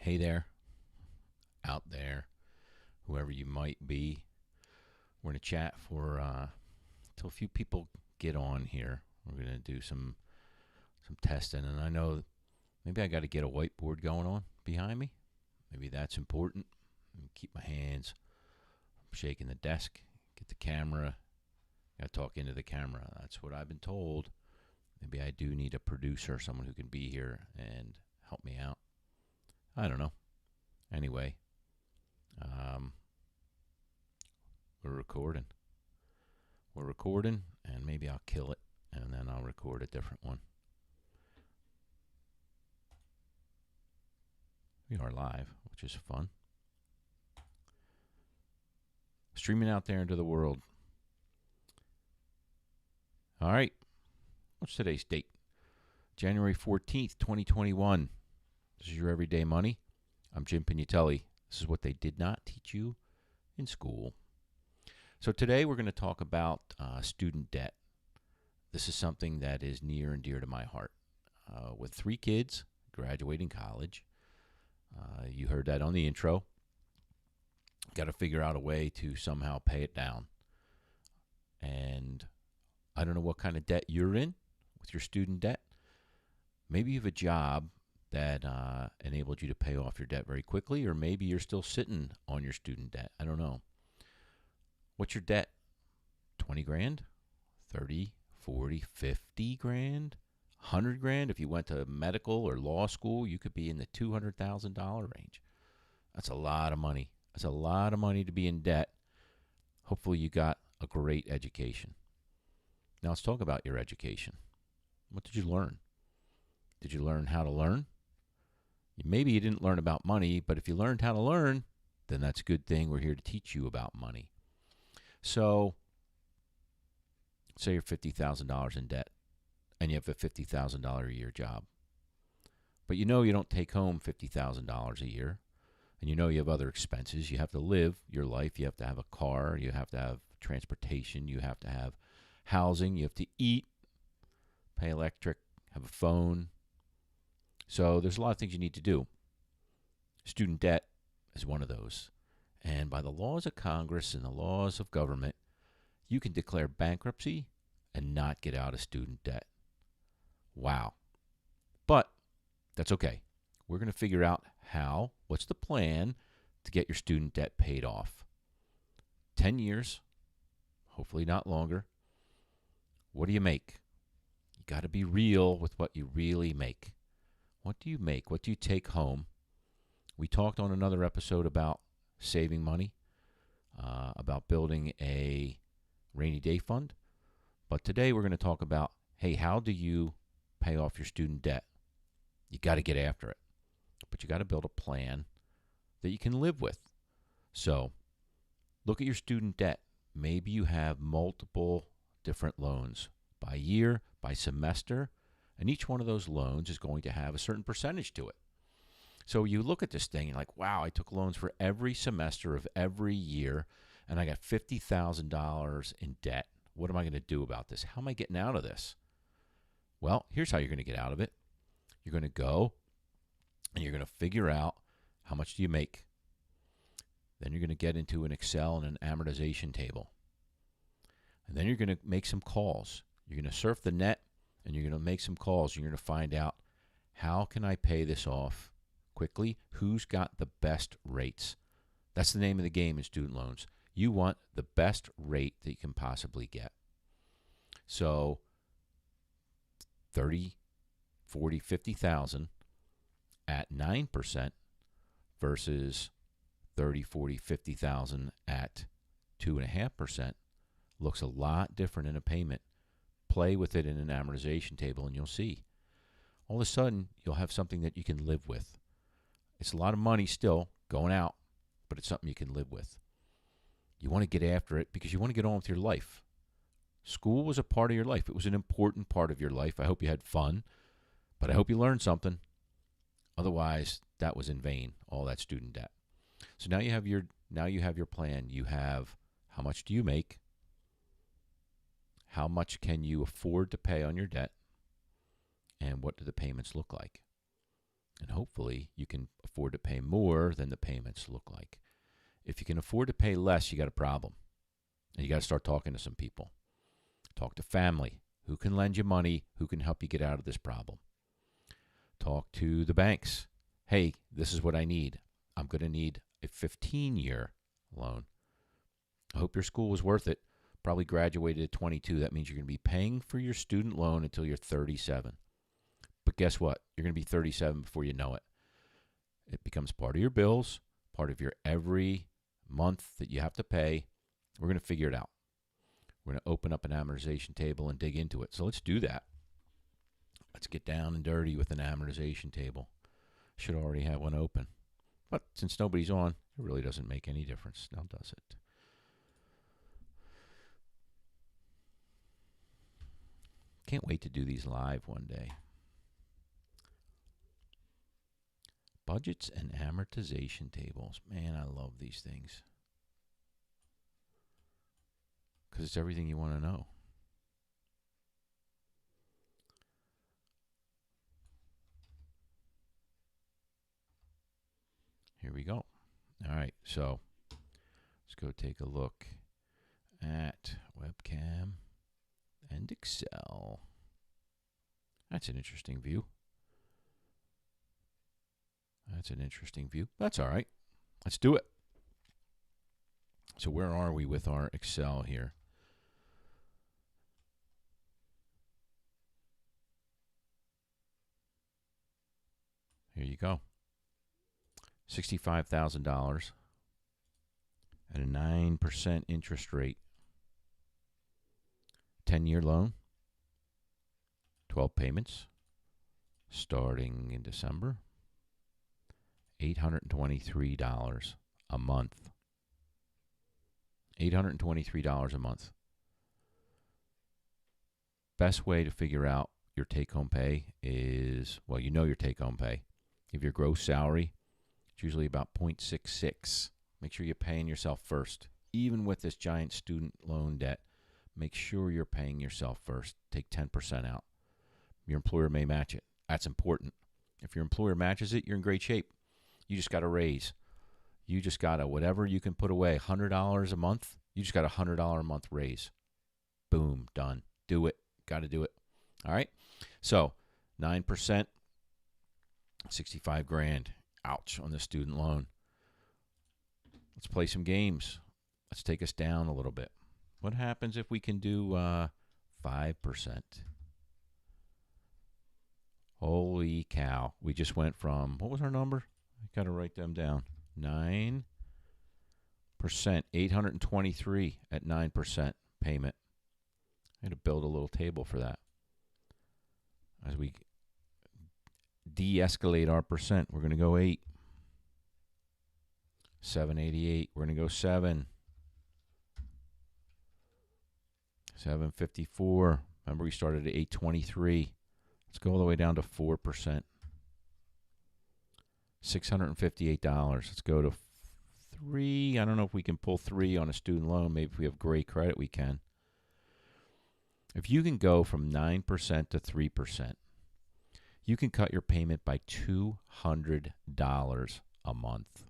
Hey there, out there, whoever you might be. We're going to chat for till a few people get on here. We're going to do some testing, and I know maybe I got to get a whiteboard going on behind me. Maybe that's important. Keep my hands from shaking the desk. Get the camera. Got to talk into the camera. That's what I've been told. Maybe I do need a producer, someone who can be here and help me out. I don't know. Anyway, um, we're recording. We're recording, and maybe I'll kill it, and then I'll record a different one. We are live, which is fun. Streaming out there into the world. All right. What's today's date? January 14th, 2021. This is your Everyday Money. I'm Jim Pignatelli. This is what they did not teach you in school. So today we're going to talk about student debt. This is something that is near and dear to my heart. With 3 kids graduating college, you heard that on the intro. Got to figure out a way to somehow pay it down. And I don't know what kind of debt you're in with your student debt. Maybe you have a job that enabled you to pay off your debt very quickly, or maybe you're still sitting on your student debt. I don't know. What's your debt? 20 grand? 30, 40, 50 grand? 100 grand? If you went to medical or law school, you could be in the $200,000 range. That's a lot of money. That's a lot of money to be in debt. Hopefully you got a great education. Now let's talk about your education. What did you learn? Did you learn how to learn? Maybe you didn't learn about money, but if you learned how to learn, then that's a good thing. We're here to teach you about money. So, say you're $50,000 in debt, and you have a $50,000 a year job. But you know you don't take home $50,000 a year, and you know you have other expenses. You have to live your life. You have to have a car. You have to have transportation. You have to have housing. You have to eat, pay electric, have a phone. So there's a lot of things you need to do. Student debt is one of those. And by the laws of Congress and the laws of government, you can declare bankruptcy and not get out of student debt. Wow. But that's okay. We're going to figure out what's the plan to get your student debt paid off. 10 years, hopefully not longer. What do you make? You got to be real with what you really make. What do you make? What do you take home? We talked on another episode about saving money, about building a rainy day fund. But today we're going to talk about, hey, how do you pay off your student debt? You got to get after it. But you got to build a plan that you can live with. So look at your student debt. Maybe you have multiple different loans by year, by semester, and each one of those loans is going to have a certain percentage to it. So you look at this thing and like, wow, I took loans for every semester of every year, and I got $50,000 in debt. What am I going to do about this? How am I getting out of this? Well, here's how you're going to get out of it. You're going to go and you're going to figure out how much do you make. Then you're going to get into an Excel and an amortization table. And then you're going to make some calls. You're going to surf the net and you're going to make some calls. You're going to find out, how can I pay this off quickly? Who's got the best rates? That's the name of the game in student loans. You want the best rate that you can possibly get. So 30, 40, 50,000 at 9% versus 30, 40, 50,000 at 2.5% looks a lot different in a payment. Play with it in an amortization table and you'll see. All of a sudden, you'll have something that you can live with. It's a lot of money still going out, but it's something you can live with. You want to get after it because you want to get on with your life. School was a part of your life. It was an important part of your life. I hope you had fun, but I hope you learned something. Otherwise, that was in vain, all that student debt. So now you have your plan. You have, how much do you make? How much can you afford to pay on your debt? And what do the payments look like? And hopefully you can afford to pay more than the payments look like. If you can afford to pay less, you got a problem. And you got to start talking to some people. Talk to family. Who can lend you money? Who can help you get out of this problem? Talk to the banks. Hey, this is what I need. I'm going to need a 15-year loan. I hope your school was worth it. Probably graduated at 22. That means you're going to be paying for your student loan until you're 37. But guess what? You're going to be 37 before you know it. It becomes part of your bills, part of your every month that you have to pay. We're going to figure it out. We're going to open up an amortization table and dig into it. So let's do that. Let's get down and dirty with an amortization table. Should already have one open. But since nobody's on, it really doesn't make any difference. Now does it? Can't wait to do these live one day. Budgets and amortization tables. Man, I love these things. Because it's everything you want to know. Here we go. All right, so let's go take a look at webcam and Excel. That's an interesting view. That's an interesting view. That's all right. Let's do it. So where are we with our Excel here? Here you go. $65,000 at a 9% interest rate. 10-year loan, 12 payments, starting in December. $823 a month. $823 a month. Best way to figure out your take-home pay is, well, you know your take-home pay. If your gross salary, it's usually about 0.66. Make sure you're paying yourself first. Even with this giant student loan debt, make sure you're paying yourself first. Take 10% out. Your employer may match it. That's important. If your employer matches it, you're in great shape. You just got a raise. You just got a whatever you can put away, $100 a month. You just got a $100 a month raise. Boom, done. Do it. Got to do it. All right. So 9%, 65 grand. Ouch on the student loan. Let's play some games. Let's take us down a little bit. What happens if we can do 5%? Holy cow. We just went from, what was our number? I got to write them down. 9%, 823 at 9% payment. I had to build a little table for that. As we de-escalate our percent, we're going to go 8. 788, we're going to go 7. 754. Remember, we started at 823. Let's go all the way down to 4%. $658. Let's go to 3. I don't know if we can pull 3 on a student loan. Maybe if we have great credit, we can. If you can go from 9% to 3%, you can cut your payment by $200 a month.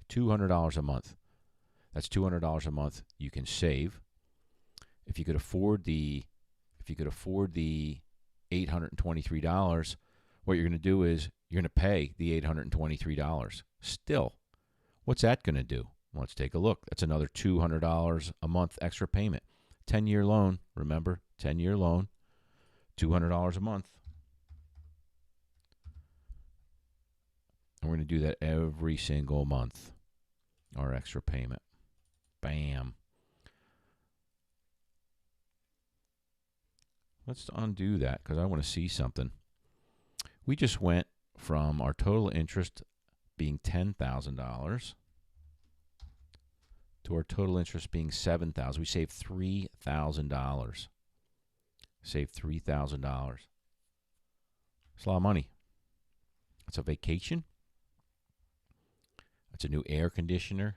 $200 a month. That's $200 a month you can save. If you could afford the $823, what you're going to do is you're going to pay the $823. Still, what's that going to do? Well, let's take a look. That's another $200 a month extra payment. 10-year loan, remember, 10-year loan, $200 a month. And we're going to do that every single month, our extra payment. Bam. Let's undo that because I want to see something. We just went from our total interest being $10,000 to our total interest being $7,000. We saved $3,000. Saved $3,000. It's a lot of money. It's a vacation. It's a new air conditioner.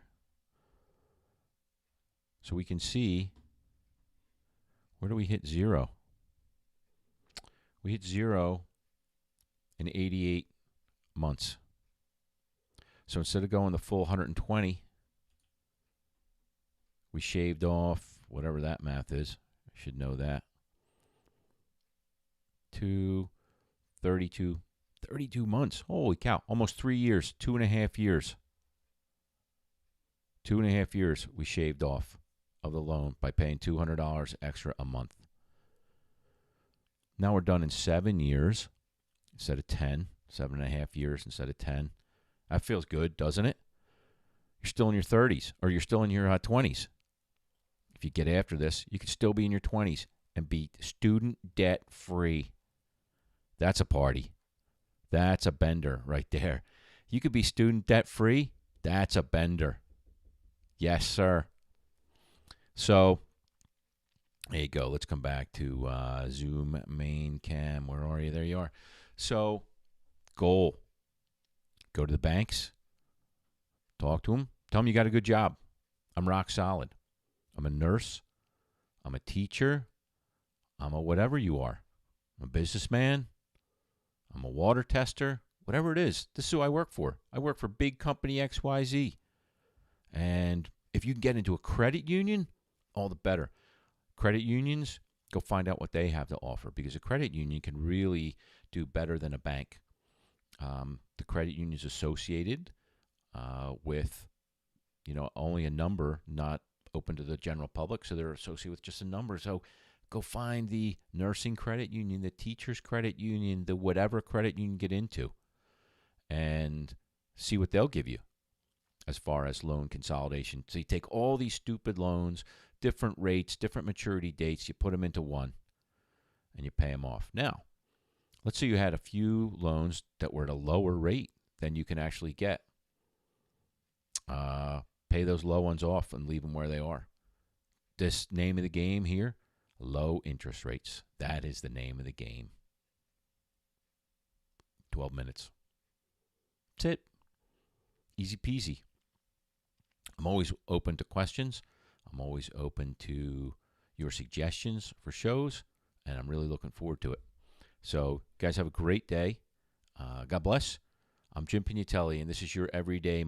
So we can see, where do we hit 0? We hit 0 in 88 months. So instead of going the full 120, we shaved off whatever that math is. I should know that. 32 months. Holy cow. Almost 3 years. 2.5 years. 2.5 years we shaved off of the loan by paying $200 extra a month. Now we're done in 7 years instead of 10. 7.5 years instead of 10. That feels good, doesn't it? You're still in your 30s or you're still in your 20s. If you get after this, you could still be in your 20s and be student debt free. That's a party. That's a bender right there. You could be student debt free. That's a bender. Yes, sir. So, there you go. Let's come back to Zoom main cam. Where are you? There you are. So, goal. Go to the banks. Talk to them. Tell them you got a good job. I'm rock solid. I'm a nurse. I'm a teacher. I'm a whatever you are. I'm a businessman. I'm a water tester. Whatever it is, this is who I work for. I work for big company XYZ. And if you can get into a credit union, all the better. Credit unions, go find out what they have to offer because a credit union can really do better than a bank. The credit union is associated with, only a number, not open to the general public. So they're associated with just a number. So go find the nursing credit union, the teachers credit union, the whatever credit you can get into and see what they'll give you as far as loan consolidation. So you take all these stupid loans, different rates, different maturity dates, you put them into one and you pay them off. Now, let's say you had a few loans that were at a lower rate than you can actually get. Pay those low ones off and leave them where they are. This name of the game here, low interest rates. That is the name of the game. 12 minutes. That's it. Easy peasy. I'm always open to questions. I'm always open to your suggestions for shows, and I'm really looking forward to it. So, guys, have a great day. God bless. I'm Jim Pignatelli, and this is your Everyday